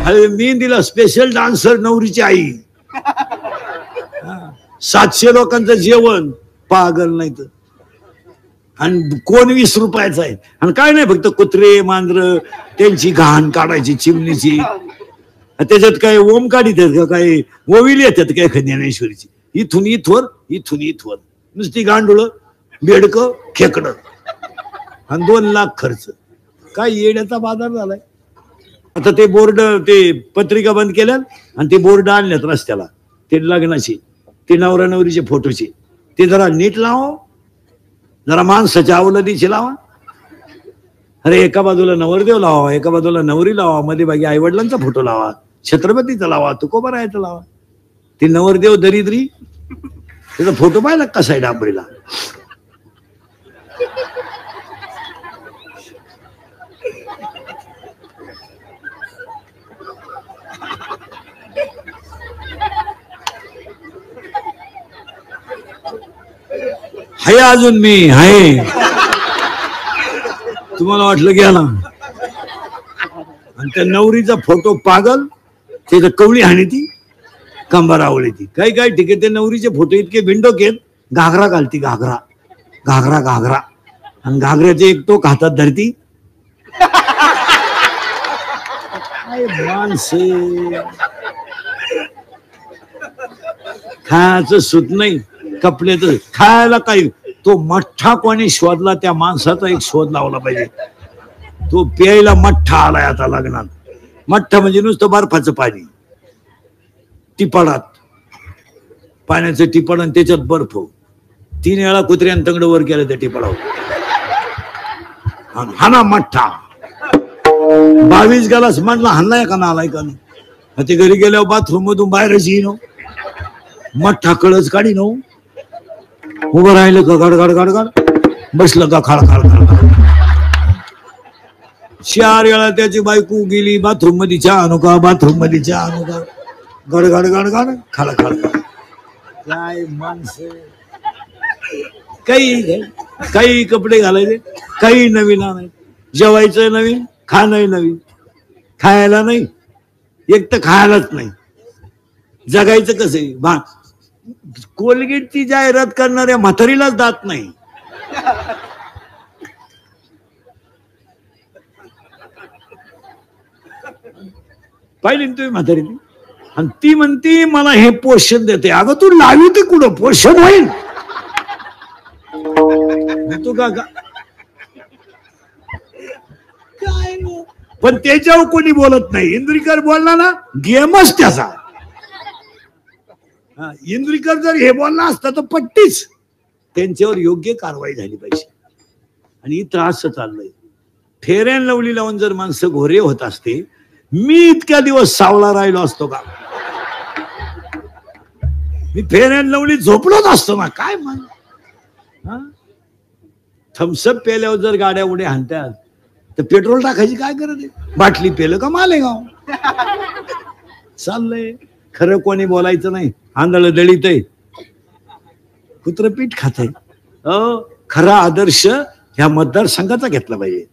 अरे मी दिला special dancer नवरीची आई. 700 लोकांचं जेवण, पागल नाही तर. आणि कोण 20 रुपयाचा आहे. आणि काय नाही, फक्त कुत्रे मांजर त्यांची घाण काढायची चिमणीची. त्याच्यात काय ओम काढीत का, काय ओविली येतात काय ज्ञानेश्वरीची. इथून इथवर इथून इथवर नुसती गांडुळ बेडक खेकड आणि 2 लाख खर्च. काय येण्याचा बाजार झालाय. आता ते बोर्ड, ते पत्रिका बंद केल्या आणि ते बोर्ड आणल्यात रस्त्याला, ते लग्नाची, ते नवरा नवरीचे फोटोचे. ते जरा नीट लावा, जरा माणसाच्या अवलदीचे लावा. अरे एका बाजूला नवरदेव लावा, एका बाजूला नवरी लावा, मध्ये बाकी आई वडिलांचा फोटो लावा, छत्रपतीचा लावा, तुकोबारायाचा लावा. ते नवरदेव दरिद्री, त्याचा फोटो पाहिला कसा आहे डांबरीला. हाय अजून मी आहे. तुम्हाला वाटलं गेला. आणि त्या नवरीचा फोटो पागल, त्याचं कवळी हाणी ती कंबर आवळी ती. काही काही ठीक आहे, ते नवरीचे फोटो इतके बिंडोक आहेत, घागरा घालती, घागरा घागरा घागरा, आणि घागऱ्याचे एक टोक हातात धरती. माणसे खायचं सुत नाही, कपड्याचं खायला काही. तो मठ्ठा कोणी शोधला, त्या माणसाचा एक शोध लावला पाहिजे. तो प्यायला मठ्ठा आलाय आता लग्नात. मठ्ठा म्हणजे नुसतं बर्फाचं पाणी, टिपाडात पाण्याचं टिपाड आणि त्याच्यात बर्फ. 3 वेळा कुत्र्यानं तंगड वर केलं त्या टिपाडावर. हा ना मठ्ठा. 22 गालास म्हणला हाणलाय का नालाय का नाही. ते घरी गेल्यावर बाथरूम मधून बाहेरच येईन, मठ्ठा कळच काढी नो. उभं राहिलं का गडगड गडगड, बसलं का खाळ खाळ खाळ. 4 वेळा त्याची बायको गेली बाथरूम मध्ये, चहा आणू का, बाथरूम मध्ये चहा आणू का, गडगड गडगड खाळ खाळ. काय माणसं. काही काही कपडे घालायचे, काही नवीन आणायचे. जेवायचं नवीन, खाणं नवीन. खायला नाही, एक तर खायलाच नाही. जगायचं कसं आहे. कोलगेटची जाहिरात करणाऱ्या म्हातारीलाच दात नाही. पाहिली तुम्ही म्हातारी, आणि ती म्हणती मला हे पोषण देते. अगं तू लावी ते कुठं पोषण होईल. तू का काय. पण त्याच्यावर कोणी बोलत नाही. इंद्रिकर बोलला ना, गेमच त्याचा. इंद्रिकर जर हे बोलला असता तर पट्टीच. त्यांच्यावर योग्य कारवाई झाली पाहिजे. आणि इथं असं चाललंय. फेअर अँड लवली लावून जर माणसं घोरे होत असते, मी इतक्या दिवस सावळा राहिलो असतो का. मी फेअर अँड लवली झोपलोच असतो ना. काय म्हण. थम्सअप पेल्यावर जर गाड्या उड्या हाणतात तर पेट्रोल टाकायची काय गरज आहे. बाटली पेलं का मालेगाव चाललंय. खरं कोणी बोलायचं नाही. आंधळ दळीत आहे, कुत्र पीठ खात आहे. खरा आदर्श ह्या मतदारसंघाचा घेतला पाहिजे.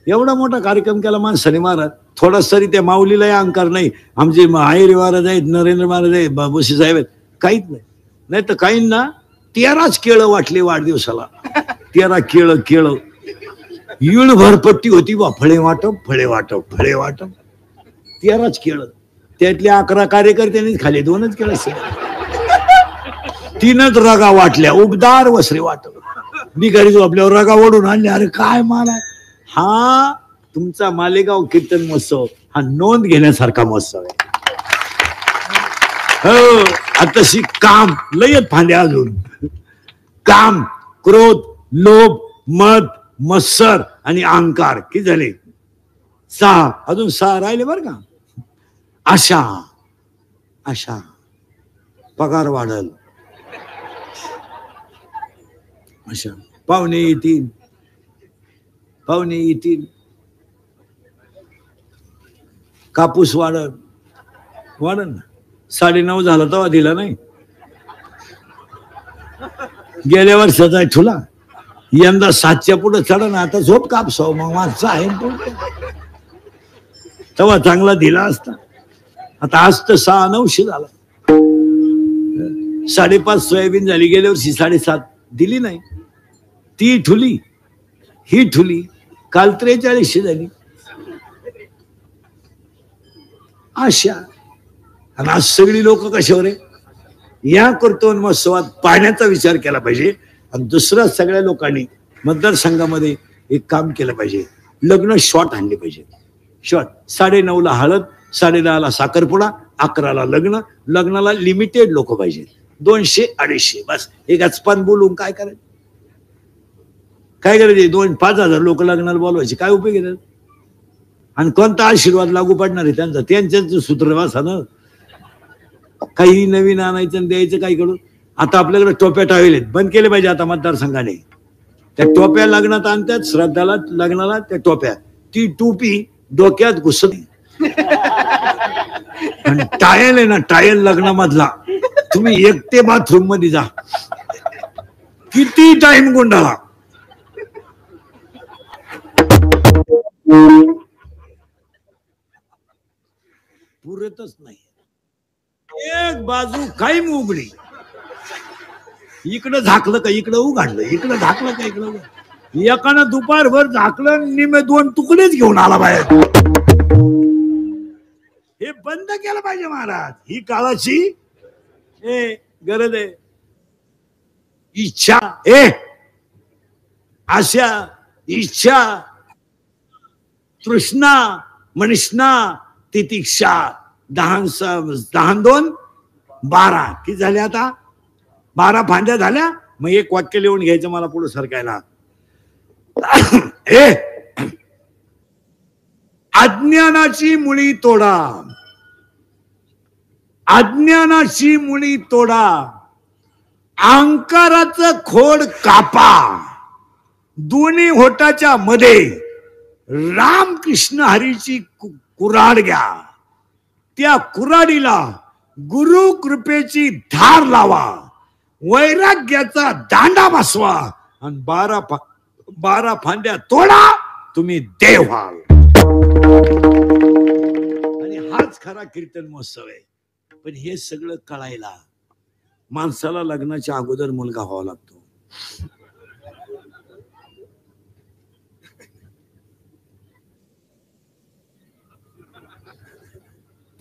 एवढा मोठा कार्यक्रम केला माणसाने महाराज. थोडासा तरी त्या माऊलीलाही अहंकार नाही. आमचे आयरे महाराज आहेत, नरेंद्र महाराज आहेत, बाबूशी साहेब आहेत, काहीच नाही. नाही तर काहींना 13च केळं वाटले वाढदिवसाला. 13 केळं. ईळ भरपट्टी होती बा. फळे वाटप फळे वाटप फळे वाटप. 13च केळं. त्यातले 11 कार्यकर्त्यांनीच खाले, 2च केळं. 3च रगा वाटल्या. उबदार वसरे वाटप. मी घरी झोपल्यावर रगा ओढून आणले. अरे काय माला. हा तुमचा मालेगाव कीर्तन महोत्सव हा नोंद घेण्यासारखा महोत्सव आहे. हो. आताशी काम लयत फांद्या. अजून काम, क्रोध, लोभ, मद, मत्सर आणि अहंकार किती झाले. 6. अजून 6 राहिले बर का. आशा. आशा. पगार वाढल. आशा. पाहुणे येतील. पाहुणे येतील. कापूस वाढल. वाढल ना. 9.5 झाला तेव्हा दिला नाही. गेल्या वर्षाचा ठुला. यंदा 7च्या पुढे चढ ना. आता झोप कापसाव मग मागचा आहे तेव्हा चांगला दिला असता. आता आज तर 6-900 झाला. 5.5 सोयाबीन झाली, गेल्या वर्षी 7.5 दिली नाही. ती ठुली, ही ठुली, काल 43 झाली. अशा. आणि आज सगळी लोक कशावर आहे? या कर्तव्य महोत्सवात पाण्याचा विचार केला पाहिजे. आणि दुसरा, सगळ्या लोकांनी मतदारसंघामध्ये एक काम केलं पाहिजे, लग्न शॉर्ट आणले पाहिजे. शॉर्ट 9:30ला हळद, 10:30ला साखरपुडा, 11ला लग्न. लग्नाला लिमिटेड लोक पाहिजे, 200-250 बस. एक अचपान बोलून काय करायचं? काय करायचे? 2-5 हजार लोक लग्नाला बोलवायचे, काय उपयोग आहे? आणि कोणता आशीर्वाद लागू पडणार आहे त्यांचा? त्यांचं सूत्र वाचा. काही नवीन आणायचं आणि द्यायचं काय करून. आता आपल्याकडे टोप्या टावेल बंद केले पाहिजे आता मतदारसंघाने. त्या टोप्या लग्नात आणतात, श्राद्धाला लग्नाला त्या टोप्या, ती टोपी डोक्यात घुसत. आणि टायल आहे ना, टायल लग्नामधला, तुम्ही एकटे बाथरूम मध्ये जा, किती टाइम गोंडाळा. पुरतच नाही. एक बाजू काही उघडी, इकडं झाकलं का इकडं उघडलं, इकडं झाकलं का इकडं. एकानं दुपारभर झाकलं, निम्मे 2 तुकडेच घेऊन आला बाहेर. हे बंद केलं पाहिजे महाराज. ही काळाची गरज आहे. इच्छा, आशा, इच्छा, तृष्णा, मनिष्णा, तितिक्षा, 10-2 12 किती झाले? आता 12 फांद्या झाल्या. मग एक वाक्य लिहून घ्यायचं मला पुढे सरकायला. अज्ञानाची मुळी तोडा, अज्ञानाची मुळी तोडा, अहंकाराचं खोड कापा, दोन्ही होटाच्या मध्ये रामकृष्ण हरीची कुऱ्हाड घ्या, त्या कुऱ्हाडीला गुरु कृपेची धार लावा, वैराग्याचा दांडा बसवा आणि 12 फांद्या तोडा, तुम्ही देव व्हाल. आणि हाच खरा कीर्तन महोत्सव आहे. पण हे सगळं कळायला माणसाला लग्नाच्या अगोदर मुलगा व्हावा लागतो.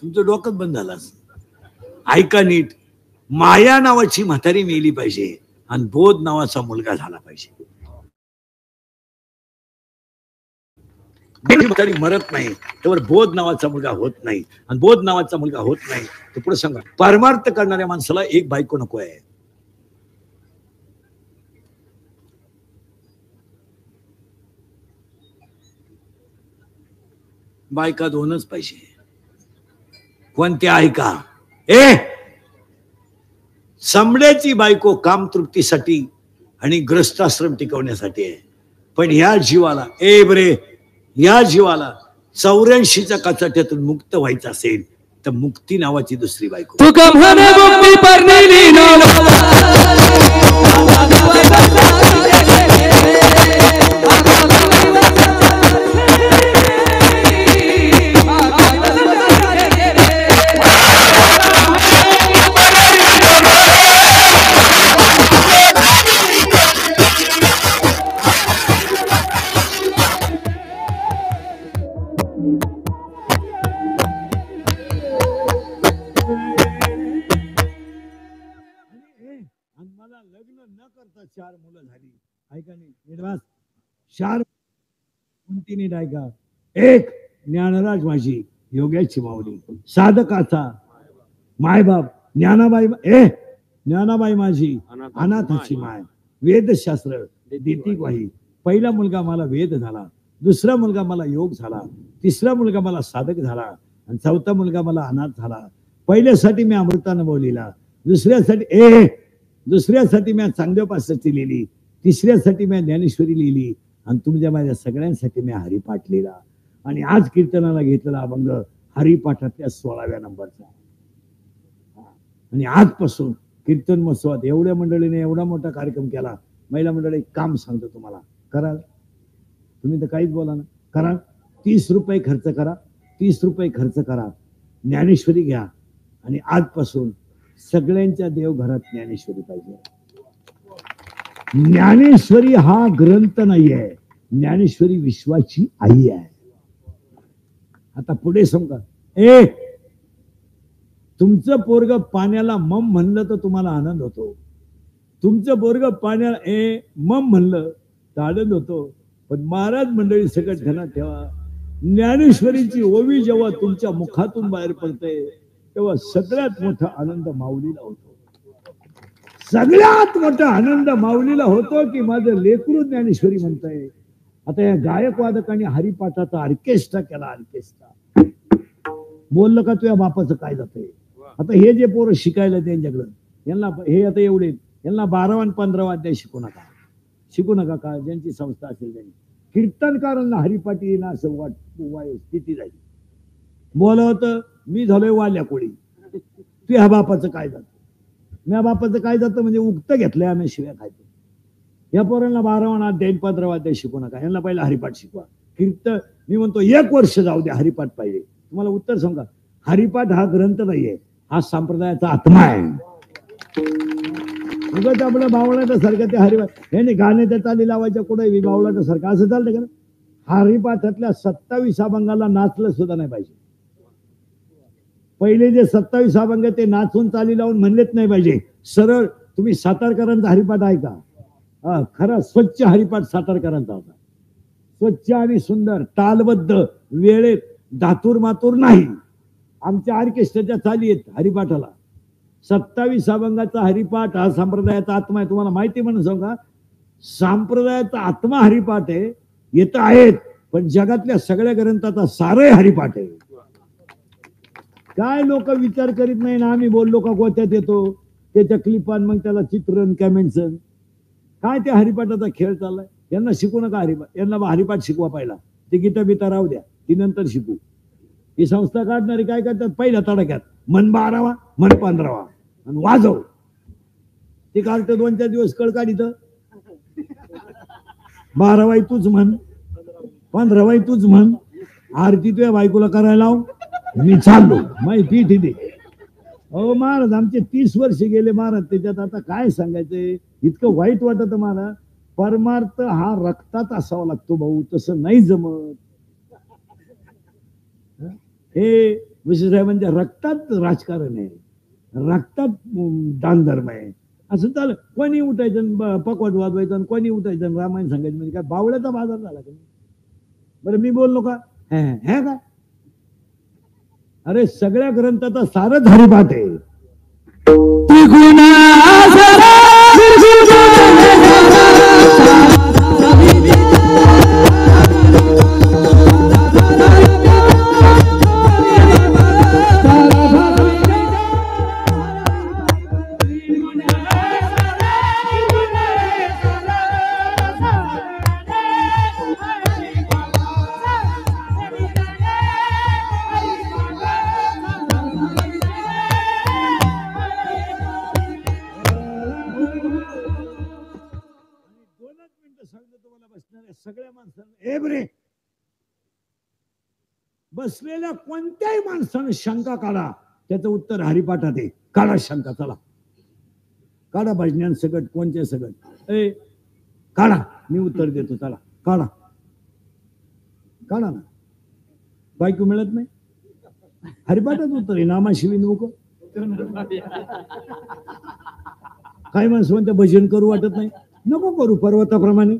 तुमचं डोकं बंद झालं. ऐका नीट. माया नावाची म्हातारी मेली पाहिजे आणि बोध नावाचा मुलगा झाला पाहिजे. म्हातारी मरत नाही त्यावर बोध नावाचा मुलगा होत नाही, आणि बोध नावाचा मुलगा होत नाही तर पुढे सांगा, परमार्थ करणाऱ्या माणसाला एक बायको नको आहे. बायका 2च पाहिजे. कोणत्या? ऐका. समड्याची बायको कामतृप्तीसाठी आणि ग्रस्ताश्रम टिकवण्यासाठी आहे. पण ह्या जीवाला या जीवाला 84च्या कचाट्यातून मुक्त व्हायचं असेल तर मुक्ती नावाची दुसरी बायको. मला लग्न न करता 4 मुलं झाली. ऐका नाही 4 कोणती नीट ऐका. 1 ज्ञानराज माझी योग्याची माऊली, साधकाचा मायबाप ज्ञानाबाई माझी अनाथाची माय, वेदशास्त्र देती वाही. पहिला मुलगा मला वेद झाला, दुसरा मुलगा मला योग झाला, तिसरा मुलगा मला साधक झाला, आणि चौथा मुलगा मला अनाथ झाला. पहिल्यासाठी मी अमृतानुभव लिहिला, दुसऱ्यासाठी मी चांगदेवपासष्टी लिहिली, तिसऱ्यासाठी मी ज्ञानेश्वरी लिहिली, आणि तुमच्या माझ्या सगळ्यांसाठी मी हरिपाठ लिहिला. आणि आज कीर्तनाला घेतलेला अभंग हरिपाठातल्या 16व्या नंबरचा. आणि आजपासून कीर्तन महोत्सवात एवढ्या मंडळीने एवढा मोठा कार्यक्रम केला. महिला मंडळी एक काम सांगतो तुम्हाला, कराल तुम्ही तर काहीच बोला ना, करा. 30 रुपये खर्च करा, 30 रुपये खर्च करा. ज्ञानेश्वरी घ्या आणि आजपासून सगळ्यांच्या देवघरात ज्ञानेश्वरी पाहिजे. ज्ञानेश्वरी हा ग्रंथ नाही आहे, ज्ञानेश्वरी विश्वाची आई आहे. आता पुढे समजा, तुमचं पोरग पाण्याला मम म्हणलं तर तुम्हाला आनंद होतो. तुमचं पोरग पाण्याला मम म्हणलं तर आनंद होतो. पण महाराज मंडळी सगळं ध्यानात ठेवा, ज्ञानेश्वरीची ओवी जेव्हा तुमच्या मुखातून बाहेर पडते तेव्हा सगळ्यात मोठा आनंद माऊलीला होतो. सगळ्यात मोठा आनंद माऊलीला होतो की माझं लेकरू ज्ञानेश्वरी म्हणतंय. आता या गायकवादकांनी हरिपाठाचा ऑर्केस्ट्रा केला. ऑर्केस्ट्रा बोललं का तुझ्या बापाचं काय जातंय. आता हे जे पोरं शिकायला त्यांच्याकडं, यांना हे आता एवढे, यांना 12 आणि 15 वाद्य शिकू नका. शिकू नका का ज्यांची संस्था असेल त्यांनी. कीर्तनकारांना हरिपाठी येणं असं स्थिती झाली. बोलवतं मी झालोय वाल्या कोळी, तुझ्या बापाचं काय जातं. माझ्या बापाचं काय जातं म्हणजे उक्त घेतलंय आम्ही शिव्या खायचं. या पोरांना 12 अध्याय 15 वाद्य शिकू नका. यांना पहिला हरिपाठ शिकवा. कीर्तन मी म्हणतो 1 वर्ष जाऊ दे, हरिपाठ पाहिजे. तुम्हाला उत्तर सांगा, हरिपाठ हा ग्रंथ नाहीये, हा संप्रदायाचा आत्मा आहे. उगाच आपल्या बावळाच्या सारखं ते हरिपाठ हे गाण्याच्या चाली लावायच्या कुठे बावळाच्या सारखं असं चालतं का. हरिपाठातल्या 27 अभंगाला नाचलं सुद्धा नाही पाहिजे. पहिले जे 27 अभंग ते नाचून चाली लावून म्हणलेच नाही पाहिजे. सरळ तुम्ही सातारकरांचा हरिपाठ ऐका. खरा स्वच्छ हरिपाठ सातारकरांचा होता. स्वच्छ आणि सुंदर, तालबद्ध, वेळेत धातूर मातूर नाही. आमच्या ऑर्केस्ट्राच्या चाली आहेत हरिपाठाला. 27 अभंगाचा हरिपाठ हा संप्रदायाचा आत्मा आहे. तुम्हाला माहिती म्हणून सांगा, संप्रदायाचा आत्मा हरिपाठ आहे. येतं आहेत पण जगातल्या सगळ्या ग्रंथाचा सारे हरिपाठ आहे. काय लोक विचार करीत नाही ना, आम्ही बोललो का गोत्यात येतो त्याच्या क्लिपान मग त्याला चित्रण कमेंट्स काय ते हरिपाठाचा खेळ चाललाय. यांना शिकू नका हरिपाठ. यांना हरिपाठ शिकवा पहिला. ते गीता बिता राहू द्या, ती नंतर शिकू. ही संस्था काढणारी काय करतात, पहिल्या तडक्यात मन 12वा मन 15वा आणि वाजव. ते काढतं 2-4 दिवस कळ काढित. 12वाई तूच म्हण, 15वाई तूच म्हण, आरती तुझ्या बायकोला करायला लाव, मी चाललो माहिती दे. अहो महाराज आमचे 30 वर्ष गेले महाराज त्याच्यात. आता काय सांगायचंय, इतकं वाईट वाटत मला. परमार्थ हा रक्तात असावा लागतो भाऊ, तसं नाही जमत. हे विश्वसाहेबांच्या रक्तात राजकारण आहे, रक्तात दान धर्म आहे. असं चाल कोणी उठायचं पकवाट वाजवायचं आणि कोणी उठायचं रामायण सांगायचं. म्हणजे काय बावळ्याचा बाजार झाला का. बरं मी बोललो का हे काय. अरे सगळ्या ग्रंथाचा सारच हरिपाठ आहे. सगळ्या माणसांना बसलेल्या कोणत्याही माणसानं शंका काढा, त्याचं उत्तर हरिपाठात आहे. काढा शंका, चला काढा. भजन्यान सगट कोणते सगट काढा, मी उत्तर देतो. चला काढा, काढा ना. बायको मिळत नाही, हरिपाठात उत्तर आहे. नामाशिवी नको. काही माणसं म्हणते भजन करू वाटत नाही, नको करू पर्वताप्रमाणे.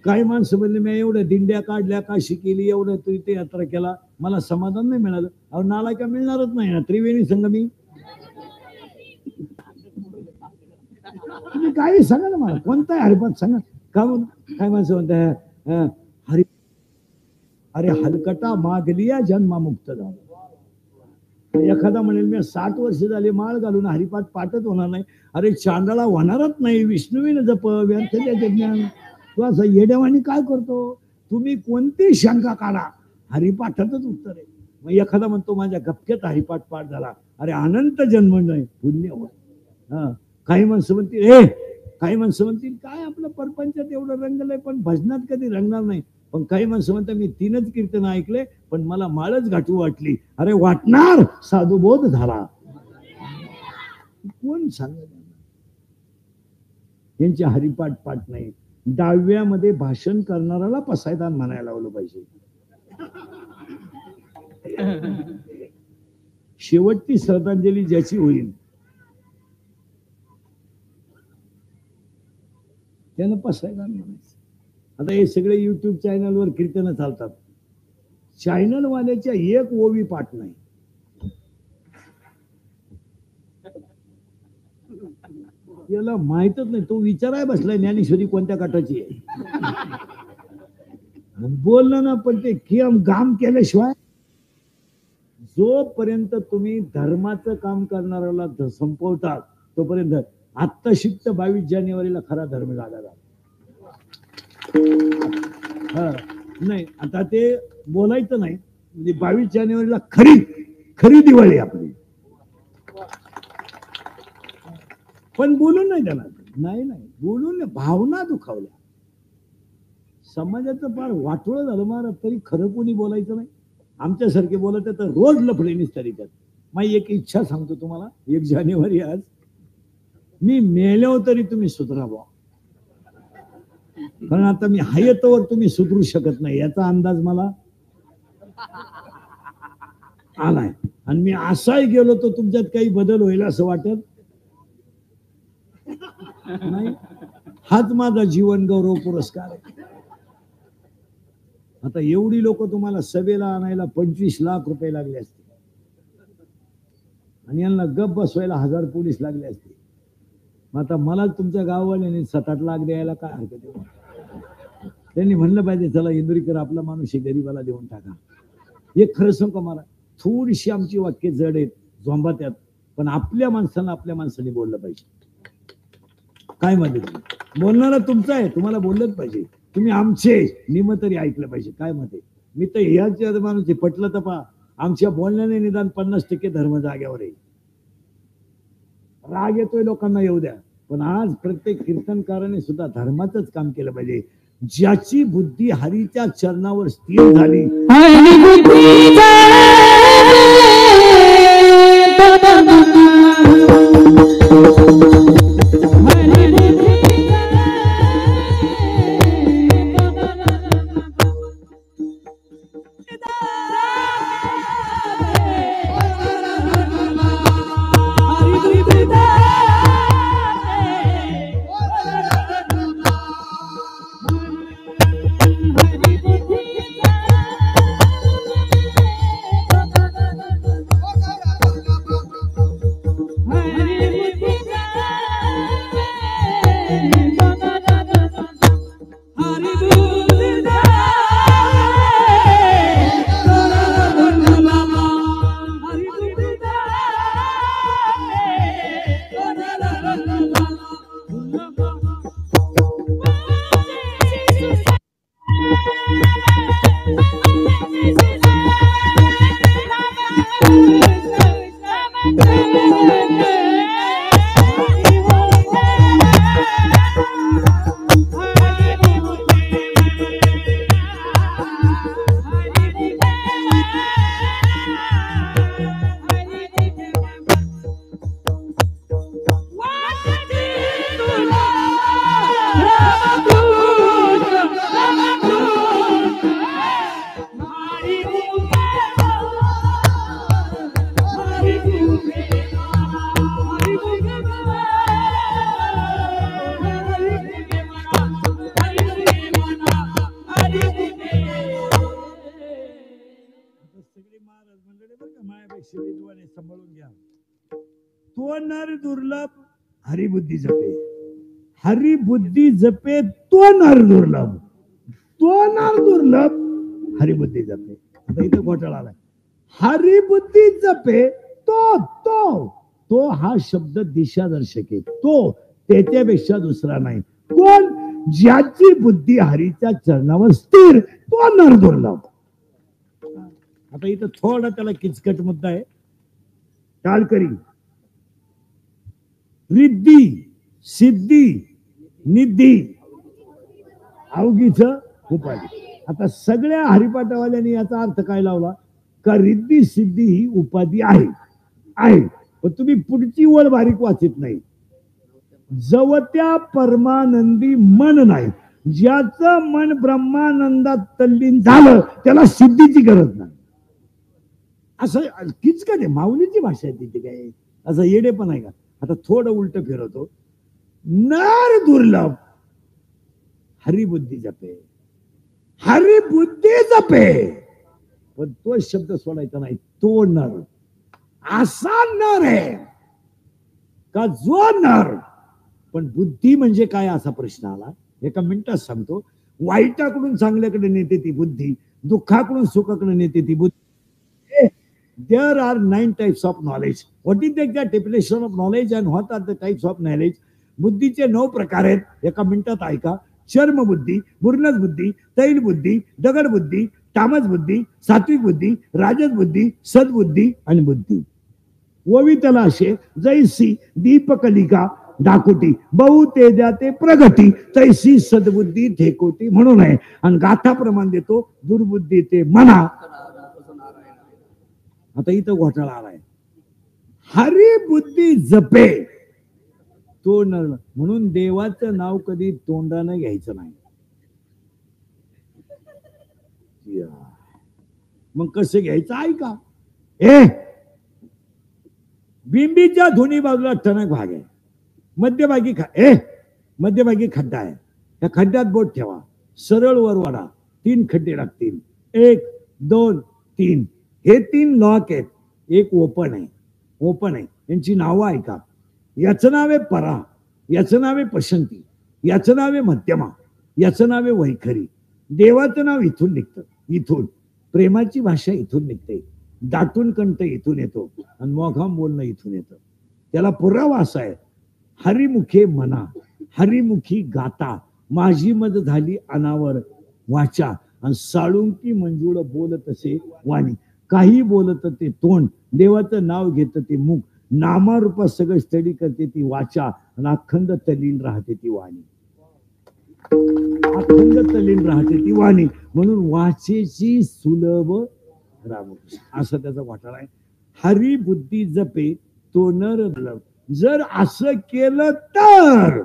काही माणसं म्हणले मी एवढ्या दिंड्या काढल्या, काशी केली, एवढं तू इथे यात्रा केला, मला समाधान नाही मिळालं. अहो नाला का मिळणारच नाही ना. त्रिवेणी संगमी तुम्ही काही सांगा ना मला, कोणता हरिपाठ सांगा. का काय माणसं म्हणतात हरि अरे हलकटा मागलिया जन्मामुक्त झाला. एखादा म्हणेल मी 60 वर्ष झाले माळ घालून हरिपाठ पाठच होणार नाही. अरे चांदळा होणारच नाही. विष्णुवीन जप व्यर्थ ज्ञान. तू असं येडेवाणी काय करतो. तुम्ही कोणती शंका काढा, हरिपाठातच उत्तर आहे. मग एखादा म्हणतो माझ्या गपक्यात हरिपाठ पाठ झाला, अरे अनंत जन्म नाही पुण्य होय. काही माणसं म्हणतील काही माणसं म्हणतील काय आपलं परपंचात एवढं रंगलंय पण भजनात कधी रंगणार नाही. पण काही माणसं म्हणतात मी 3च कीर्तन ऐकले पण मला माळच गाठू वाटली. अरे वाटणार, साधुबोध झाला. कोण सांगत यांचे हरिपाठ पाठ नाही. 10व्यामध्ये भाषण करणाऱ्याला पसायदान म्हणायला लावलं पाहिजे. शेवटची श्रद्धांजली ज्याची होईल त्यानं पसायदान म्हणायचं. आता हे सगळे युट्यूब चॅनलवर कीर्तन चालतात. चॅनल वाल्याच्या एक ओवी पाठ नाही. याला माहितच नाही. तो विचाराय बसलाय ज्ञानेश्वरी कोणत्या काठाची आहे. बोललं ना पण ते घाम केल्याशिवाय जोपर्यंत तुम्ही धर्माचं काम करणाऱ्याला संपवतात तोपर्यंत आत्ता शिक्त 22 जानेवारीला खरा धर्म झाला. नाही आता ते बोलायचं नाही. म्हणजे 22 जानेवारीला खरी दिवाळी आपली. पण बोलून नाही त्याला. नाही बोलून भावना दुखावल्या. समाजाचं फार वाटोळं झालं महाराज. तरी खरं कोणी बोलायचं नाही. आमच्यासारखे बोलत तर रोज लफडे निसतात. माझी एक इच्छा सांगतो तुम्हाला. 1 जानेवारी आज मी मेल्यावर तरी तुम्ही सुधरावा. कारण आता मी हयतवर तुम्ही सुधरू शकत नाही याचा अंदाज मला आलाय. आणि मी असाही गेलो तर तुमच्यात काही बदल होईल असं वाटत नाही. हाच माझा जीवन गौरव पुरस्कार आहे. आता एवढी लोक तुम्हाला सभेला आणायला 25 लाख रुपये लागले असते आणि यांना गप बसवायला 1000 पोलीस लागले असते. आता मला तुमच्या गाववाल्याने 7-8 लाख द्यायला काय हरकत आहे. त्यांनी म्हणलं पाहिजे चला इंदुरीकर आपला माणूस आहे गरीबाला देऊन टाका. एक खरं सांगू मला थोडीशी आमची वाक्य जड आहेत झोंबात्यात पण आपल्या माणसाने बोललं पाहिजे. काय म्हणते बोलणारा तुमचा आहे तुम्हाला बोललंच पाहिजे. तुम्ही आमचे निम तरी ऐकलं पाहिजे. काय म्हणते मी तर ह्याच्या माणूस पटलं तर पा आमच्या बोलण्याने निदान 50% धर्म जाग्यावर आहे. राग येतोय लोकांना येऊ द्या पण आज प्रत्येक कीर्तनकाराने सुद्धा धर्माचंच काम केलं पाहिजे. ज्याची बुद्धी हरीच्या चरणावर स्थिर झाली सांभाळून घ्या. तो नर दुर्लभ हरिबुद्धी जपे. हरिबुद्धी जपे तो नर दुर्लभ. तो नर दुर्लभ हरिबुद्धी जपे. आता इथं घोटाळा आलाय. हरिबुद्धी जपे तो तो तो हा शब्द दिशादर्शक आहे. तो त्याच्यापेक्षा दुसरा नाही. कोण ज्याची बुद्धी हरीच्या चरणावर स्थिर तो नर दुर्लभ. आता इथं थोडा त्याला किचकट मुद्दा आहे. टाळकरी रिद्धी सिद्धी निधी अवघीच उपाधी आता सगळ्या हरिपाठावाल्यांनी याचा अर्थ काय लावला का रिद्धी सिद्धी ही उपाधी आहे आहे, पण तुम्ही पुढची वळ बारीक वाचित नाही. जवत्या परमानंदी मन नाही, ज्याचं मन ब्रह्मानंदात तल्लीन झालं त्याला सिद्धीची गरज नाही. असं किचकट आहे, माऊलीची भाषा आहे तिथे, काय असं येडे पण आहे का. आता थोडं उलट फिरवतो. नर दुर्लभ हरिबुद्धी जपे, हरिबुद्धी जपे, पण तो शब्द सोडायचा नाही. तो नर असा नर आहे का जो नर, पण बुद्धी म्हणजे काय असा प्रश्न आला. एका मिनिटात सांगतो. वाईटाकडून चांगल्याकडे नेते ती बुद्धी, दुःखाकडून सुखाकडे नेते ती बुद्धी. There are 9 types of knowledge. What is the exact definition of knowledge and what are the types of knowledge? बुद्धीचे 9 प्रकार आहेत. एका मिनिटात ऐका. चर्म बुद्धी, बुर्नस बुद्धी, तैल बुद्धी, दगड बुद्धी, तामस बुद्धी, सात्विक बुद्धी, राजस बुद्धी, सद्बुद्धी आणि बुद्धी. ववी त्याला असे जैसी दीपकलिका दाखवती बहु तेजाते प्रगती, तैसी सद्बुद्धी ठेकोती म्हणून आहे. आणि गाथा प्रमाण देतो दुर्बुद्धी ते मना. आता इथं घोटाळा आलाय. हरी बुद्धी जपे तो नर, म्हणून देवाचं नाव कधी तोंडाने घ्यायचं नाही. मग कसं घ्यायचं ऐका. बिंबीच्या दोन्ही बाजूला टणक भाग आहे, मध्यभागी खड्डा आहे. त्या खड्ड्यात बोट ठेवा, सरळ वर वाढा, 3 खड्डे लागतील. 1 2 3 हे 3 लॉक आहेत. एक ओपन आहे. यांची नावं ऐका. याचं नाव आहे परा, याचं नाव आहे पसंती, याचं नाव आहे मध्यमा, याचं नाव आहे वैखरी. देवाचं नाव इथून निघतं, इथून प्रेमाची भाषा इथून निघते, दाटून कंठ इथून येतो आणि मोघाम बोलणं इथून येतं. त्याला पुरावा असा आहे. हरिमुखे मना, हरिमुखी गाता, माझी मद झाली अनावर वाचा, आणि साळुंकी मंजुळ बोलत असे वाणी. काही बोलत ते तोंड, देवाचं नाव घेत ते मुख, नामारूपात सगळं स्टडी करते ती वाचा, आणि अखंड तल्लीन राहते ती वाणी. अखंड तल्लीन राहते ती वाणी, म्हणून वाचेची सुलभ रामकृष्ण असं त्याचा घोटाळा आहे. हरी बुद्धी जपे तो नर दुर्लभ. जर असं केलं तर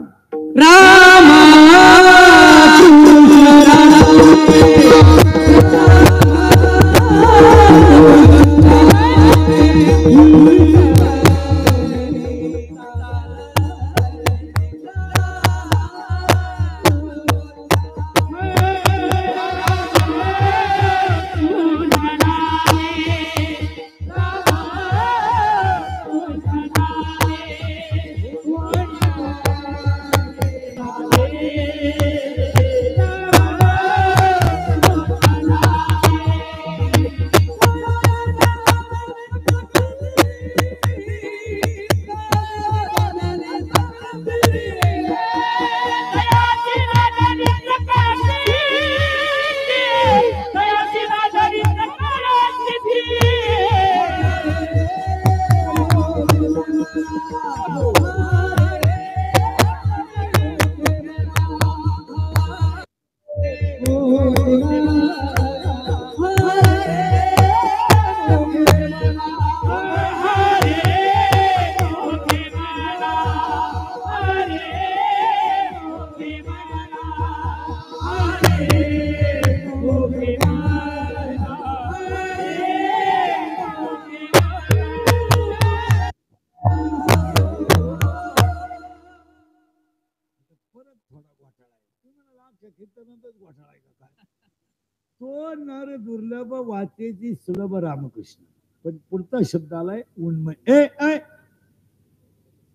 तो नर दुर्लभ वाचेची सुलभ रामकृष्ण. पण पुढचा शब्द आलाय उन्मय.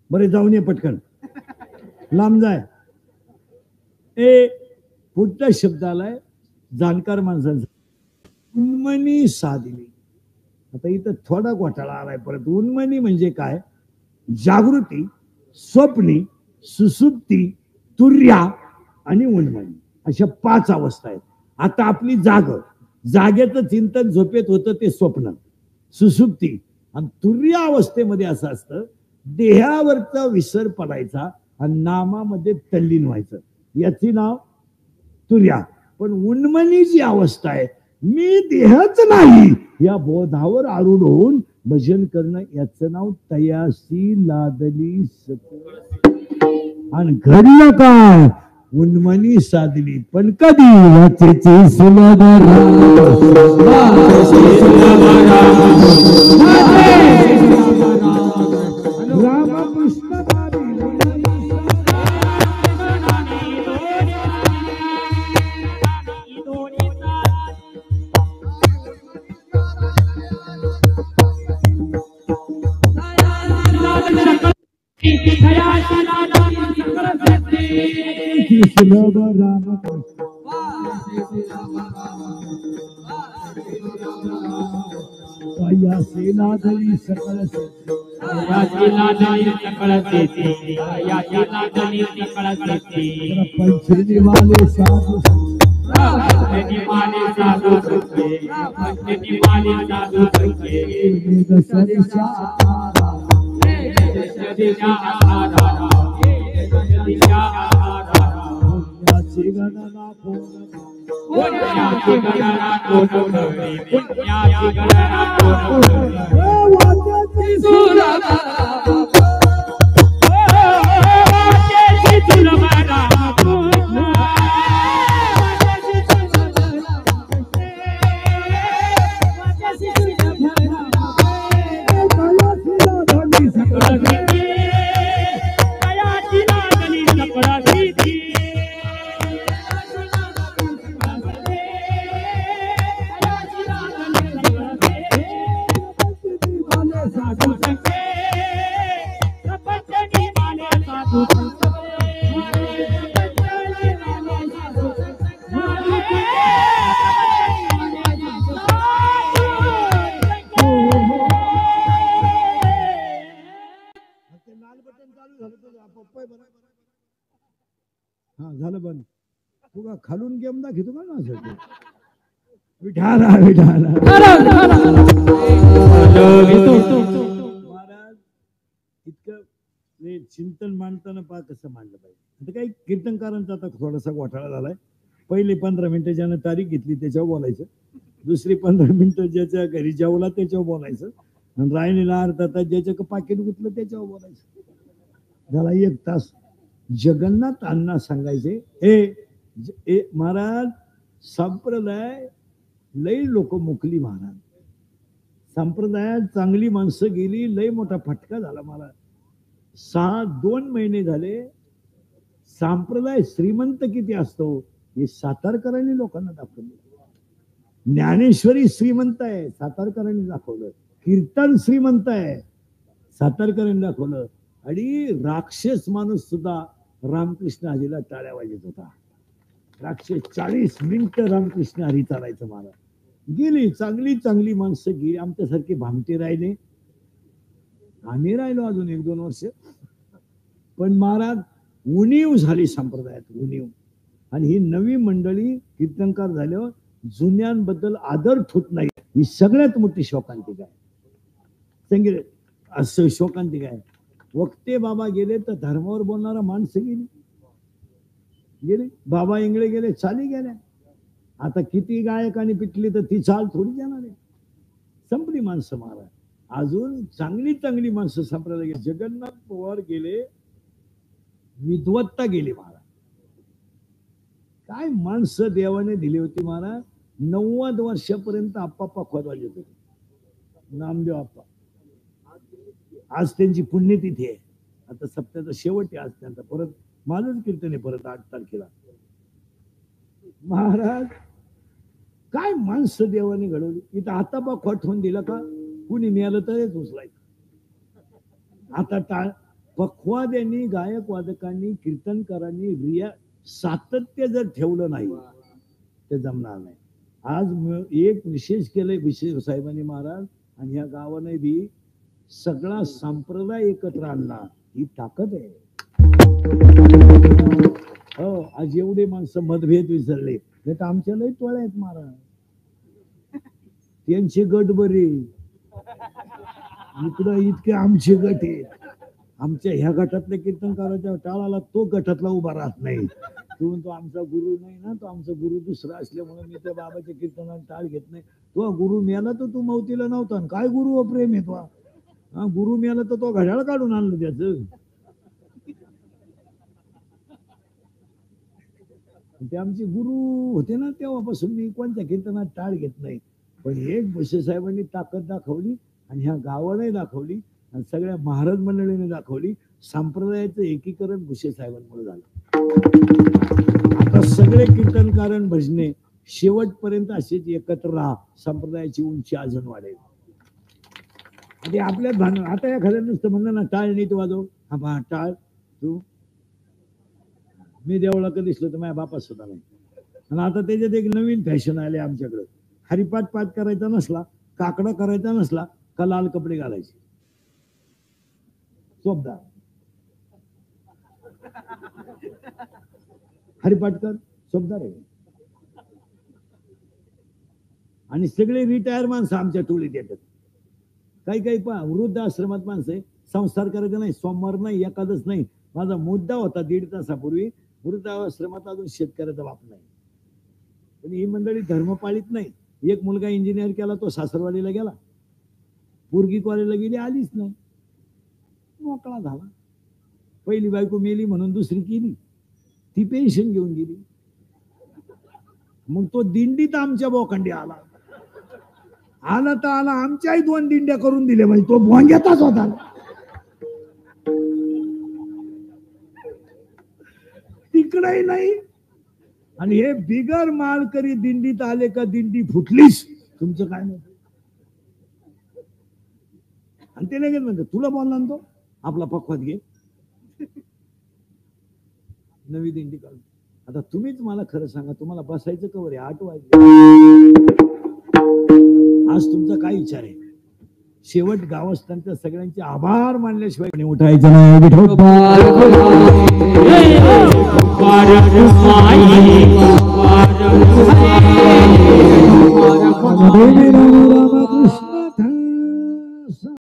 बरे जाऊन ये पटकन, लांब जाय. पुढचा शब्द आलाय जाणकार माणसांचा, उन्मनी साधिनी. आता इथं थोडा घोटाळा आलाय परत. उन्मनी म्हणजे काय? जागृती, स्वप्नी, सुसुप्ती, तुर्या आणि उन्मनी अशा 5 अवस्था आहेत. आता आपली जागेचं चिंतन झोपेत होतं ते स्वप्न, सुसुप्ती. आणि तुर्य अवस्थेमध्ये असं असतं, देहावरचा विसर पडायचा आणि नामामध्ये तल्लीन व्हायचं, याची नाव तुर्या. पण उन्मनी जी अवस्था आहे, मी देहच नाही या बोधावर आरूढ होऊन भजन करणं, याचं नाव तयासी लादली सकळ. आणि घडलं काय, उन्मनी साधली, पण कधी वाचेची सुलभ रामकृष्ण सुलभ रामकृष्ण तयासी लादली सकळ पंचनी वाले साधू झालं बंद. तुला खालून गेम दाखवतो का ना असं विठाला विठाला महाराज इतकं चिंतन मांडताना पहा कसं मांडलं पाहिजे. आता काही कीर्तनकारांचा आता थोडासा घोटाळा झालाय. पहिले 15 मिनिटं ज्यानं तारीख घेतली त्याच्यावर बोलायचं, दुसरी 15 मिनिटं ज्याच्या घरी जेवला त्याच्यावर बोलायचं, आणि राहिलेला अर्धा तास ज्याच्या पाकिट गुतलं त्याच्यावर बोलायचं. झाला 1 तास. जगन्नाथ अण्णा सांगायचे, ए महाराज संप्रदाय लय लोक मुकली महाराज, संप्रदायात चांगली माणसं गेली, लय मोठा फटका झाला मला. 2 महिने झाले. संप्रदाय श्रीमंत किती असतो हे सातारकरांनी लोकांना दाखवलं. ज्ञानेश्वरी श्रीमंत आहे, सातारकरांनी दाखवलं. कीर्तन श्रीमंत आहे, सातारकरांनी दाखवलं. आणि राक्षस माणूस सुद्धा रामकृष्ण हरीला टाळ्या वाजत होता. राक्षस 40 मिनिटं रामकृष्ण हरी चालायचं. मला गेली चांगली चांगली माणसं गेली, आमच्यासारखे भामटे राहिले, आम्ही राहिलो अजून 1-2 वर्ष. पण महाराज उणीव झाली संप्रदायात, उणीव. आणि ही नवी मंडळी कीर्तनकार झाल्यावर जुन्यांबद्दल आदर ठेवत नाही, ही सगळ्यात मोठी शोकांतिका आहे. सांगितलं असं शोकांतिका आहे. वक्ते बाबा गेले तर धर्मावर बोलणारा माणसं गेली. बाबा इंगळे गेले, चाली गेल्या. आता किती गायकांनी पिटली तर ती चाल थोडी जाणार आहे. संपली माणसं महाराज. अजून चांगली चांगली माणसं संप्रदाय गेली. जगन्नाथ पवार गेले, विद्वत्ता गेली महाराज. काय माणसं देवाने दिली होती महाराज. 90 वर्षापर्यंत आप्पा खोद वाजत होते, नामदेव आप्पा. आज त्यांची पुण्यतिथी आहे. आता सप्त्याचा शेवट आहे आज त्यांचा. परत माझंच कीर्तन आहे परत 8 तारखेला. महाराज काय माणसं देवाने घडवली. इथं आता बा खोट होऊन दिला का, कुणी मिळालं तरीच उचलायचं. आता पखवाद्यांनी, गायक वादकांनी, कीर्तनकारांनी सातत्य जर ठेवलं नाही ते जमणार नाही. आज एक विशेष केलंय विशेष साहेबांनी महाराज, आणि ह्या गावाने बी सगळा संप्रदाय एकत्र आणला. ही ताकद आहे. हो, आज एवढे माणसं मतभेद विसरले. नाही तर आमच्या लय टोळ्या आहेत महाराज, त्यांचे गट बरे, इकडं इतके आमचे गट आहेत. आमच्या ह्या गटातल्या कीर्तनकाराच्या टाळाला तो गटातला उभा राहत नाही. तू म्हणतो आमचा गुरु नाही ना, तो आमचा गुरु दुसरा असल्यामुळे मी त्या बाबाच्या कीर्तनाला टाळ घेत नाही. तो गुरु मेला तर तू मौतीला नव्हता, काय गुरु प्रेम आहे तो. हा, गुरु मेला तर तो घड्याळ काढून आणलं त्याच. ते आमचे गुरु होते ना, तेव्हापासून मी कोणत्या कीर्तनात टाळ घेत नाही. पण एक भुसे साहेबांनी ताकद दाखवली आणि ह्या गावाने दाखवली आणि सगळ्या महाराज मंडळीने दाखवली. संप्रदायाचं एकीकरण भुसे साहेबांमुळे झालं. आता सगळे कीर्तनकार भजने शेवटपर्यंत असेच एकत्र राहा, संप्रदायाची उंची अजून वाढेल. आणि आपल्या आता एखाद्या नुसतं म्हणलं ना टाळ नीट वाजव, हा टाळ तू, मी देवळा कधी दिसलो तर माझ्या बापा सुद्धा नाही. आणि आता त्याच्यात एक नवीन फॅशन आले आमच्याकडे. हरिपाठ पाठ करायचा नसला, काकडा करायचा नसला का लाल कपडे घालायचे. सोबदा हरिपाठ कर, सोबदा रे. आणि सगळे रिटायर माणसं आमच्या टोळीत येतात. काही वृद्ध आश्रमात माणसं संस्कार करायचा नाही, सोमवार नाही, एकादश नाही. माझा मुद्दा होता 1.5 तासापूर्वी, वृद्धाश्रमात अजून शेतकऱ्याचा बाप नाही. पण ही मंडळी धर्म पाळीत नाही. एक मुलगा इंजिनियर केला, तो सासरवाडीला गेला. पोरगी कॉलेजला गेली, आलीच नाही, मोकळा झाला. पहिली बायको मेली म्हणून दुसरी केली, ती पेन्शन घेऊन गेली. मग तो दिंडीत आमच्या बोखंडी आला तर आला, आमच्याही 2 दिंड्या करून दिल्या. म्हणजे तो भोंग्यातच होता. तिकडही नाही. आणि हे बिगर माळकरी दिंडीत आले का दिंडी फुटलीच, तुमचं काय नाही. आणि ते लगेच म्हणतो तुला बोलला ना तो, आपला पक्वात घे, नवी दिंडी काढून. आता तुम्हीच मला खरं सांगा, तुम्हाला बसायचं कवर आहे? 8 वाजले. आज तुमचा काय विचार आहे? शेवट गावस्थांच्या सगळ्यांचे आभार मानल्याशिवाय उठायचं नाही.